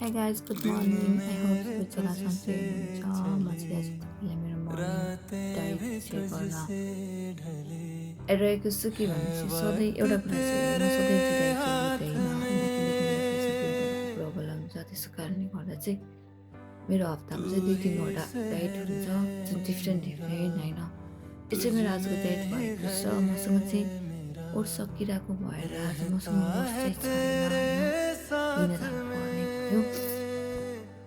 Hey guys, good morning. I hope सबैजना सन्चै हुनुहुन्छ। म चाहिँ आज तपाईँलाई मेरो मर्निङ डाइट सेयर गर्न आइरहेको छु कि भनेपछि सधैँ एउटा कुरा चाहिँ म सधैँ चाहिँ डाइट चाहिँ लिँदैन होइन, किनकि मेरो फेसमा पिम्पलको प्रब्लम छ। त्यसै कारणले गर्दा चाहिँ मेरो हप्तामा चाहिँ 2-3वटा डाइट हुन्छ, जुन डिफ्रेन्ट डिफ्रेन्ट होइन। यो चाहिँ मेरो आजको डाइट भएको छ। मसँग चाहिँ ओट्स सकिरहेको भएर आज मसँग ओट्स चाहिँ छैन होइन, लिन जानुपर्ने भयो।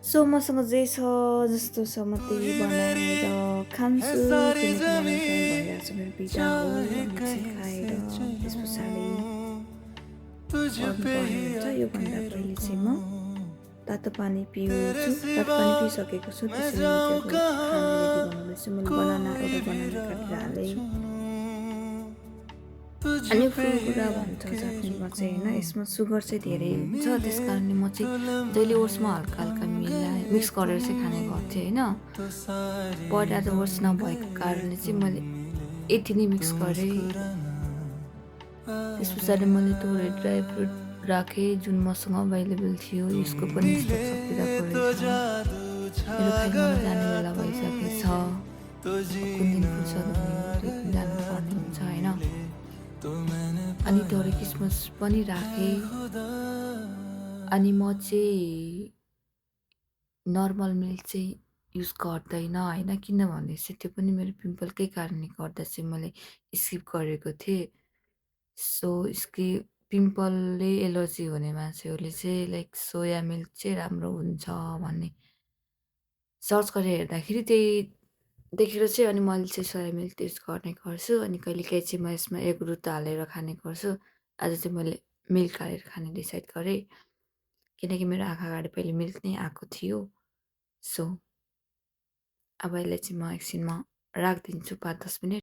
सो मसँग जे छ जस्तो छ म त्यही बनाएर खान्छु, किनकि मर्निङ टाइम भइरहेको छ, मेरो बिदा हो अनि एकछिन खाएर त्यस पछाडि पढ्नुपर्ने हुन्छ। योभन्दा पहिले चाहिँ म तातो पानी पिउँछु, तातो पानी पिइसकेको छु। त्यसैले म चाहिँ अब खाना रेडी बनाउँदैछु। मैले एउटा बनाना काटेर हालेँ। अनि फुल कुरा भन्छ चटनीमा चाहिँ होइन, यसमा सुगर चाहिँ धेरै हुन्छ। त्यस कारणले म चाहिँ जहिले ओट्समा हल्का हल्का मिक्स गरेर चाहिँ खाने गर्थेँ होइन। पहिला त ओट्स नभएको कारणले चाहिँ मैले यति नै मिक्स गरेँ। त्यस पछाडि मैले थोरै ड्राई फ्रुट राखेँ जुन मसँग अभाइलेबल थियो। यसको पनि स्टक सकिरहेको रहेछ। मेरो खाइ गर्न जाने बेला भइसकेछ। कुन दिन फुर्सद हुने हो त्यो दिन जानुपर्ने हुन्छ होइन। अनि थोरै किसमिस पनि राखेँ। अनि म चाहिँ नर्मल मिल्क चाहिँ युज गर्दैन होइन, किनभने चाहिँ त्यो पनि मेरो पिम्पलकै कारणले गर्दा चाहिँ मैले स्किप गरेको थिएँ। सो यसकै पिम्पलले एलर्जी हुने मान्छेहरूले चाहिँ लाइक सोया मिल्क चाहिँ राम्रो हुन्छ भन्ने सर्च गरेर हेर्दाखेरि त्यही देखेर चाहिँ अनि मैले चाहिँ सोया मिल्क युज गर्ने गर्छु। अनि कहिलेकाहीँ चाहिँ म यसमा एगुरुट हालेर खाने गर्छु। आज चाहिँ मैले मिल्क हालेर खाने डिसाइड गरेँ, किनकि मेरो आँखा अगाडि पहिले मिल्क नै आएको थियो। सो अब यसलाई चाहिँ म एकछिनमा राखिदिन्छु 5-10 मिनट।